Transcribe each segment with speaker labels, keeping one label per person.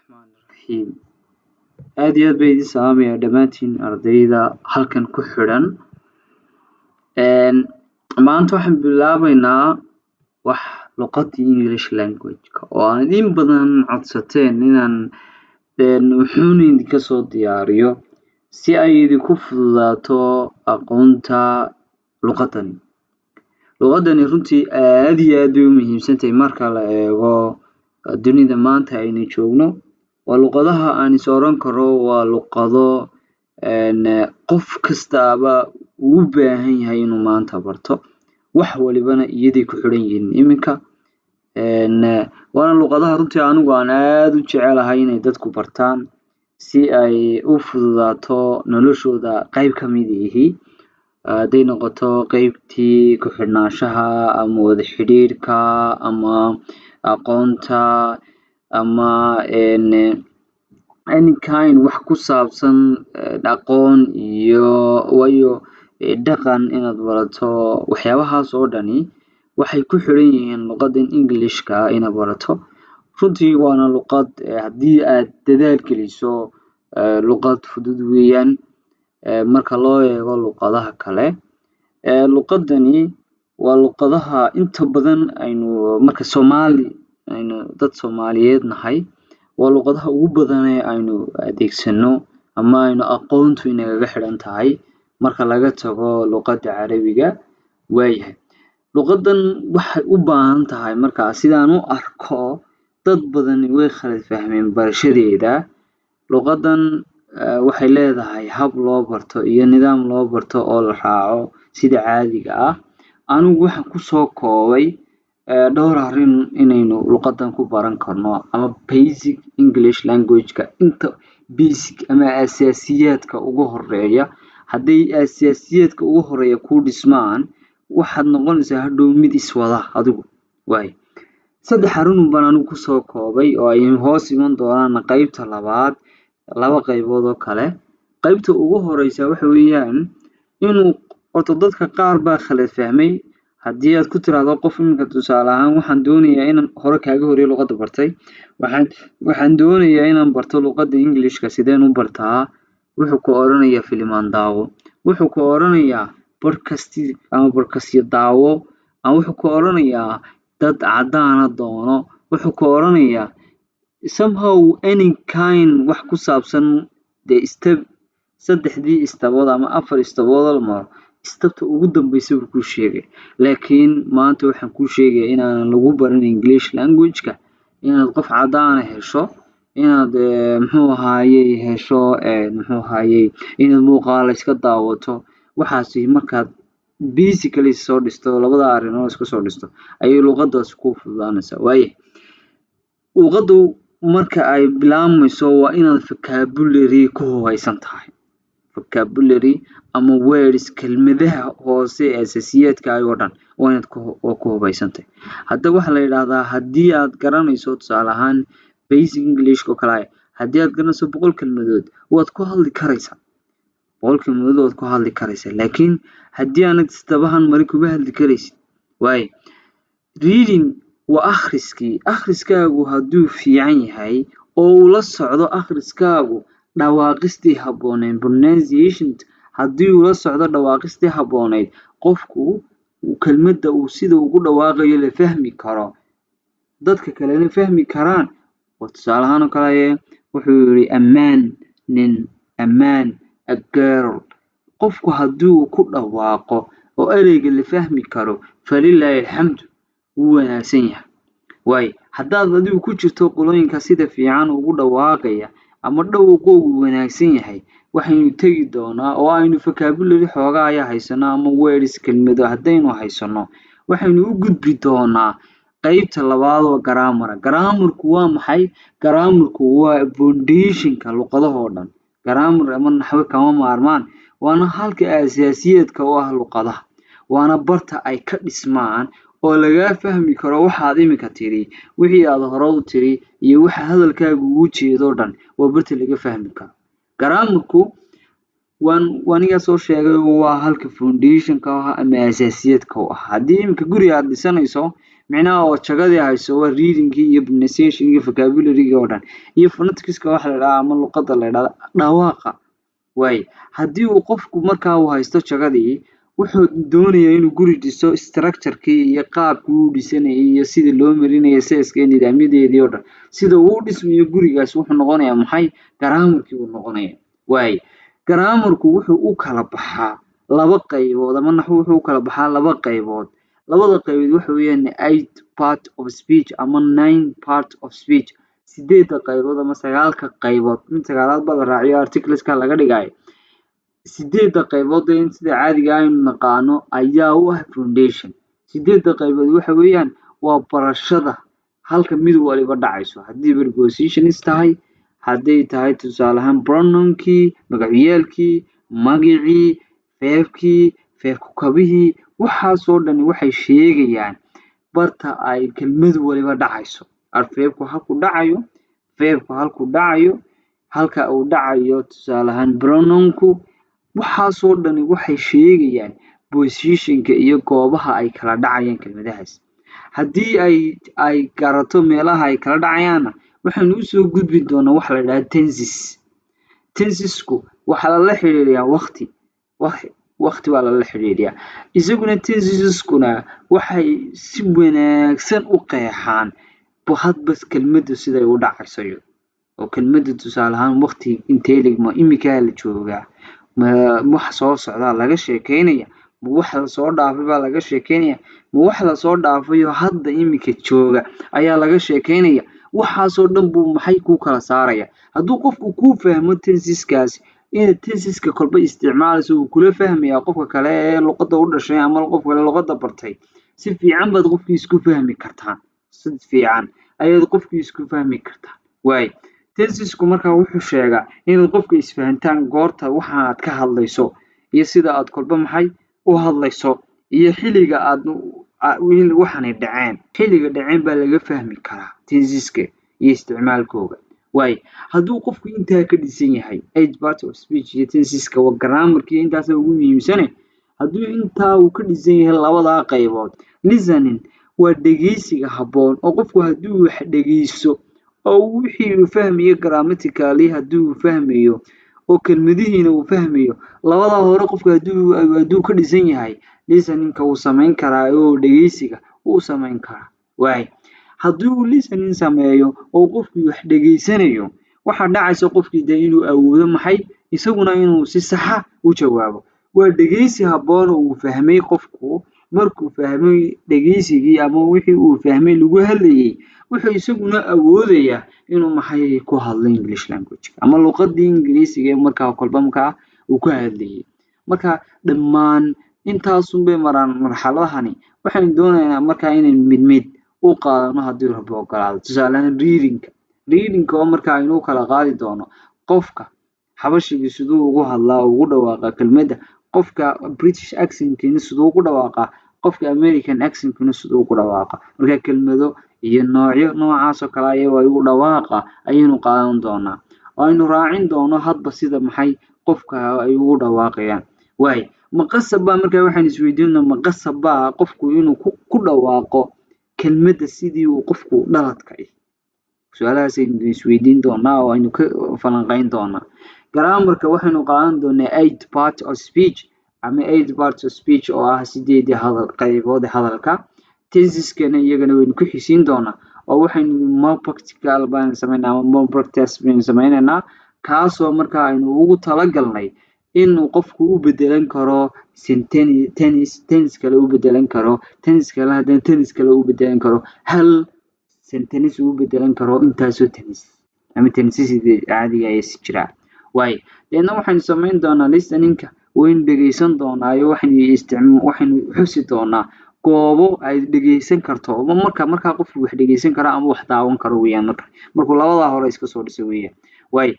Speaker 1: Bismillahirrahmanirrahiim. Aad iyo aad bay idin salaamayaa dhammaantiin ardayda halkan ku xidhan. Maanta waxaan bilaabaynaa wax luqadii English language-ka oo aan in badan codsateen inaan wuxuuna idinka soo diyaariyo si ay idinku fududaato aqoonta luqadani. Luqadani runtii aad iyo aad bay u muhiimsantahay marka la eego dunida maanta aynu joogno. Waa luqadaha aan is oran karo waa luqado qof kastaaba uu u baahan yahay inuu maanta barto. Wax walibana iyaday ku xidhan yihiin iminka. Waana luqadaha runtii anigu aan aad u jecelahay inay dadku bartaan si ay u fududaato noloshooda qayb ka mid ihi. Hadday noqoto qaybtii ku xidhnaanshaha ama wada xidhiidhka ama aqoonta ama any kind wax ku saabsan aqoon iyo waayo dhaqan inaad barato waxyaabahaas oo dhani waxay ku xidhan yihiin luqadan English-ka inaad barato. Runtii waana luqad haddii aad dadaal geliso luqad fudud weeyaan marka loo eego luqadaha kale. Luqadani waa luqadaha inta badan aynu marka aynu dad Soomaaliyeed nahay waa luqadaha ugu badan ee aynu adeegsano ama aynu aqoontu inagaga xidhan tahay marka laga tago luqada Carabiga. Waayahay luqadan waxay u baahan tahay markaa sidaan u arko dad badan way khalad fahmeen barashadeeda. Luqadan waxay leedahay hab loo barto iyo nidaam loo barto oo la raaco sida caadiga ah. Anigu waxaan ku soo koobay dhowr arrin inaynu luqadan ku baran karno ama basic English language-ka inta basic ama asaasiyaadka ugu horeeya. Hadday asaasiyaadka ugu horeeya ku dhismaan waxaad noqonaysaa hadhow mid iswada adigu. Waay 3 arrin baan anigu ku soo koobay oo ay hoos iman doonaan qaybta labaad 2 qaybood oo kale. Qaybta ugu horeysa waxa weeyaan inuu horta dadka qaar baa khalad fahmay. Haddii aad ku tiraahdo qof iminka tusaale ahaan waxaan doonayaa inaan hore kaaga horeeyo luqadda bartay waxaan doonayaa inaan barto luqadda English-ka sideen u bartaa wuxuu ku oranayaa filimaan daawo wuxuu ku oranayaa podcast daawo ama wuxuu ku oranayaa dad cadaan doono wuxuu ku oranayaa somehow any kind wax ku saabsan step 3 istabood ama 4 istabood stepta ugu dambeysay uu ku sheegay. Laakiin maanta waxaan ku sheegayaa inaan lagu baran English language-ka inaad qof cadaan hesho inaad hesho inaad muuqaal iska daawato waxaasi markaad basically soo dhisto 2 arrimood isku soo dhisto ayay luqadaas ku fududaanaysaa. Waayahay luqaddu marka ay bilaabmayso waa inaad vocabulary ku hubeysan tahay. Vocabulary ama words kelmadaha hoose ee asaasiyaadka oo dhan waa inaad ku hubeysantahay. Hadda waxa la yiraahdaa haddii aad garanayso tusaale ahaan basic English oo kale haddii aad garanayso 100 kelmadood waad ku hadli karaysaa. 100 kelmadood waad ku hadli karaysaa. Laakiin haddii aanad istabahan mari kuma hadli karaysid. Waay reading waa akhriskaagu hadduu fiican yahay oo uu la socdo akhriskaagu dhawaaqistii habboonayd pronunciation haddii uu la socdo dhawaaqistii habboonayd qofku kelmadda uu sida ugu dhawaaqayo la fahmi karo dadka kalena fahmi karaan. Tusaale ahaan oo kale wuxuu yiri ammaan a girl qofku hadduu ku dhawaaqo oo ereyga la fahmi karo falillaahi alxamdu wuu wanaagsan yahay. Waay haddaad adigu ku jirto qolooyinka sida fiican ugu dhawaaqaya ama dhawaqoodu wanaagsan yahay waxaynu tagi doonaa oo aynu vocabulary xoogaa ayaa haysanaa ama words kelmado haddaynu haysano waxaynu u gudbi doonaa qaybta labaad oo grammarku waa maxay? Grammarku waa foundation-ka luqadaha oo dhan. Grammar ama naxwo kama maarmaan waana halka asaasiyaadka u ah luqadaha waana barta ay ka dhismaan oo laga fahmi karo waxaad iminka tiri wixii aad hore u tiri iyo waxa hadalkaagu ugu jeedo dhan waa barta laga fahmi karo. Grammarku waniga soo sheegay waa halka foundation-ka ama asaasiyaadka u ah. Haddii iminka guri aad dhisanayso micnaha oo jagadii hayso waa readingkii iyo pronunciation iyo vocabulary oo dhan iyo phoneticska waxa la yidhaha ama luqadda la yidhahdo dhawaaqa waay haddii uu qofku markaa uu haysto jagadii wuxuu doonayaa inuu guri dhiso structure-kii iyo qaabkii uu dhisanayay iyo sida loo marinayo seeska iyo nidaamyadeedii oo dhan sida uu u dhismayo gurigaas wuxuu noqonayaa maxay garaamarkii uu noqonaya waay garaamarku wuxuu u kala baxaa laba qaybood ama naxwo wuxuu u kala baxaa laba qaybood labada qaybood waxa weeyaan 8 part of speech ama 9 part of speech 8 qaybood ama 9 qaybood mid sagaalaad baa la raaciyo articleska laga dhigayo 8 qaybood in sida caadiga ah aynu naqaano ayaa u ah foundation 8 qaybood waxa weeyaan waa barashada halka mid waliba dhacayso haddii prepositions tahay hadday tahay tusaale ahaan pronounkii magacyaalkii magacii feebkii feebku kabihii waxaasoo dhan waxay sheegayaan barta ay kelmad waliba dhacayso feebku halku dhacayo feebku halku dhacayo halka uu dhacayo tusaale ahaan pronounku waxaasoo dhan waxay sheegayaan positionka iyo goobaha ay kala dhacayaan kelmadahaas haddii ay garato meelaha ay kala dhacayaanna waxaynu usoo gudbi doonaa waxa la yidhaha tensesku waxaa lala xiriiriyaa waqti baa lala xiriiriyaa isaguna tenseskuna waxay si wanaagsan u qeexaan hadba kelmaddu siday u dhacayso oo kelmadda tusaale ahaan waqti intee ligmo imikaa la joogaa ma wax soo socdaa laga sheekeynaya ma wax lasoo dhaafay baa laga sheekeynaya ma wax lasoo dhaafayo hadda imika jooga ayaa laga sheekeynaya waxaasoo dhan buu maxay ku kala saaraya hadduu qofku ku fahmo tensiskaas inaad tensiska kolba isticmaalayso uu kula fahmayaa qofka kale ee luqadda u dhashay ama qofka kale luqadda bartay si fiican baad qofkii isku fahmi kartaan si fiican ayaad qofkii isku fahmi kartaan waay tensisku markaa wuxuu sheegaa inaad qofka isfahantaan goorta waxa aad ka hadlayso iyo sida aad kolba maxay u hadlayso iyo xilliga aad waxaanay dhaceen xilliga dhaceen baa laga fahmi karaa tensiska iyo isticmaalkooda waay hadduu qofku intaa ka dhisan yahay 8 part of speech iyo tensiska waa grammarkii intaas ugu muhiimsan hadduu intaa uu ka dhisan yahay labada qaybood listening waa dhageysiga habboon oo qofku hadduu wax dhageysto oo wixii uu fahmayo grammatically haddii uu fahmayo oo kelmadihiina uu fahmayo labada hore qofku hadduu ka dhisan yahay listeningka uu samayn karaa oo dhageysiga uu samayn karaa waay haddii uu listening sameeyo oo qofku wax dhageysanayo waxa dhacaysa qofkii inuu awoodo maxay isaguna inuu si sax u jawaabo waa dhageysi habboon oo uu fahmay qofku markuu fahmay dhageysigii ama wixii uu fahmay lagu hadlayay wuxuu isaguna awoodayaa inuu maxay ku hadlo English language ama luqadda Ingiriisiga markaa kolba markaa uu ku hadlayay marka dhammaan intaas bay maraan marxaladahani waxaan doonaynaa markaa inaan mid u qaadano haddii rabbi ogolaado tusaale ahaan readingka oo markaa aynu kala qaadi doono qofka xabashiga siduu ugu hadlaa ugu dhawaaqa kelmadda qofka British accent-kiina siduu ugu dhawaaqa qofka American accent-kiina siduu ugu dhawaaqa marka kelmado iyo noocaas oo kale ay ugu dhawaaqa ayaynu qaadan doonaa aynu raacin doono hadba sida maxay qofka ay ugu dhawaaqayaan waay maqasaba markaa waxaan isweydiinaa maqasaba qofku inuu ku dhawaaqo kelmadda sidii uu qofku dhaladka su'aalahaas aynu isweydiin doonaa oo aynu ka falanqayn doonaa grammarka waxaynu qaadan doonaa 8 part of speech ama 8 parts of speech oo ah 8 qaybood hadalka tensiskana iyagana waynu ku xisiin doonaa oo waxaynu more practical baan sameynaa ama more practice baan sameynaa kaasoo markaa aynu ugu talagalnay inuu qofku u bedelan karo tennis kale u bedelan karo tennis kale haddana tennis kale u bedelan karo hal sentence u bedelan karo intaasoo tennis ama tennisyada caadiga ah si jira waay deedna waxaynu samayn doonaa listeningka waynu dhegeysan doonaa iyo waxaynu xusi doonaa goobo ay dhegeysan karto markaa qofku wax dhegeysan kara ama wax daawan karo weeyaan markuu labada hore iska soo dhisay weeyaan waay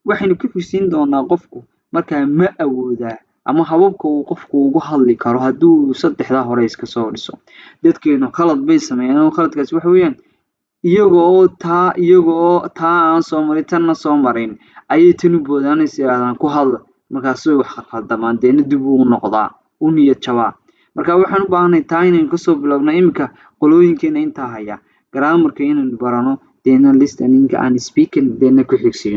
Speaker 1: waxaynu ku xusin doonaa qofku markaa ma awoodaa ama hababka uu qofku ugu hadli karo hadduu saddexda hore iska soo dhiso dadkeenu khalad bay sameeyaan khaladkaas waxa weeyaan iyagoo taa aan soo marin tanna soo marin ayay tani boodaanaysa ku hadla markaas way wax khaldamaan deena dib uu noqdaa u niyad jabaa Marka waxaan u baahanahay taa inaynu kasoo bilowno iminka qolooyinkeena intaa haya, grammarka inaynu barano, deena listening and speaking deena ku xigsiino.